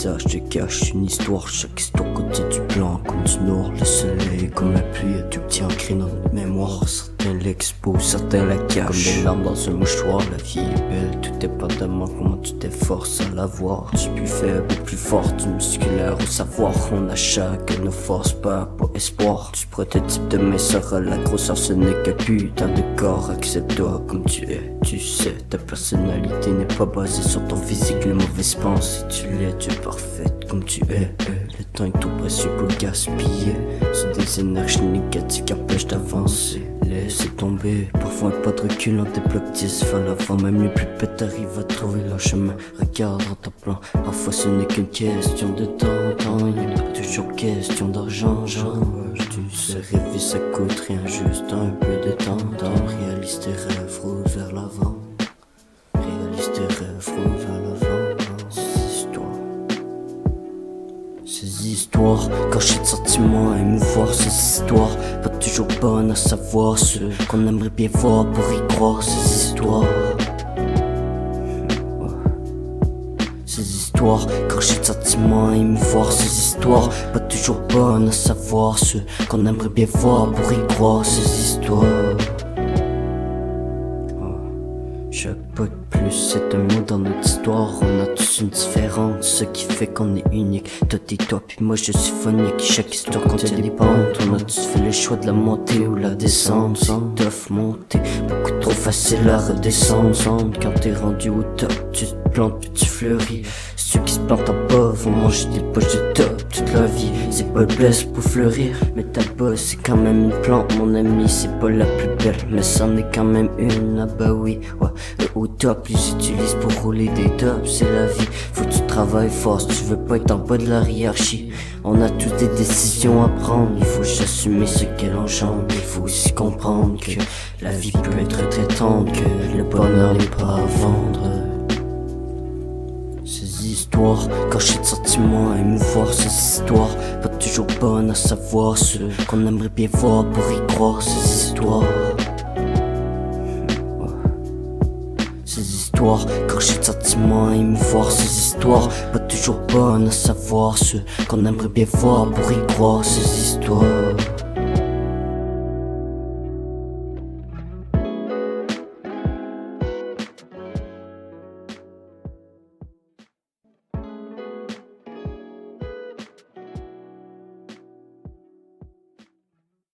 visage te cache une histoire. Chaque histoire contient du blanc comme du noir. Le soleil comme la pluie a tout petit ancré dans notre mémoire. Certains l'exposent, certains la cachent. Comme des larmes dans un mouchoir. La vie est belle, tout dépendamment comment tu t'efforces à la voir. Du plus faible au plus fort, du musculaire au savoir. On a chacun nos forces, pas espoir. Du prototype de mes sera la grosseur, ce n'est que putain de corps. Accepte-toi comme tu es, tu sais. Ta personnalité n'est pas basée sur ton physique, les mauvaises pensées. Si tu l'es, tu es parfaite comme tu es. Le temps est trop précieux pour le gaspiller. C'est des énergies négatives qui empêchent d'avancer. Laissez tomber, parfois pas de recul, on débloque 10 vers l'avant. Même les plus bêtes arrivent à trouver leur chemin. Regarde dans ton plan, parfois ce n'est qu'une question de temps. Il n'est pas toujours question d'argent, genre. Tu sais, rêver ça coûte rien, juste un peu de temps. Réalise tes rêves, roule vers l'avant. Réalise tes rêves, roule vers l'avant. Ces histoires, cachées de sentiments, émouvoir ces histoires. Pas toujours bonnes à savoir, ceux qu'on aimerait bien voir pour y croire. Ces histoires, ces histoires, cachées de sentiments, émouvoir ces histoires. Pas toujours bonnes à savoir, ceux qu'on aimerait bien voir pour y croire. Ces histoires. Chaque pas de plus, c'est un mot dans notre histoire. On a tous une différence, ce qui fait qu'on est unique. Toi t'es toi, puis moi je suis phonique. Chaque histoire contient des pentes. On a tous fait le choix de la montée ou la descente. C'est tough monter, beaucoup trop facile à redescendre. Quand t'es rendu au top, tu te plantes puis tu fleuris. Ceux qui se plantent en bas vont manger des poches de top toute la vie. C'est pas le blesse pour fleurir, mais ta bosse c'est quand même une plante mon ami. C'est pas la plus belle, mais c'en est quand même une. Ah bah oui, ouais. Au top, ils utilisent pour rouler des tops, c'est la vie. Faut que tu travailles fort si tu veux pas être en bas de la hiérarchie. On a tous des décisions à prendre, il faut juste assumer ce qu'elle engendre. Il faut aussi comprendre que la vie peut être très tendre, que le bonheur n'est pas à vendre. Ces histoires, cachées de sentiments, émouvoir ces histoires. Pas toujours bonnes à savoir, ceux qu'on aimerait bien voir pour y croire. Ces histoires. Ces histoires, cachées de sentiments, émouvoir ces histoires. Pas toujours bonnes à savoir, ceux qu'on aimerait bien voir pour y croire. Ces histoires.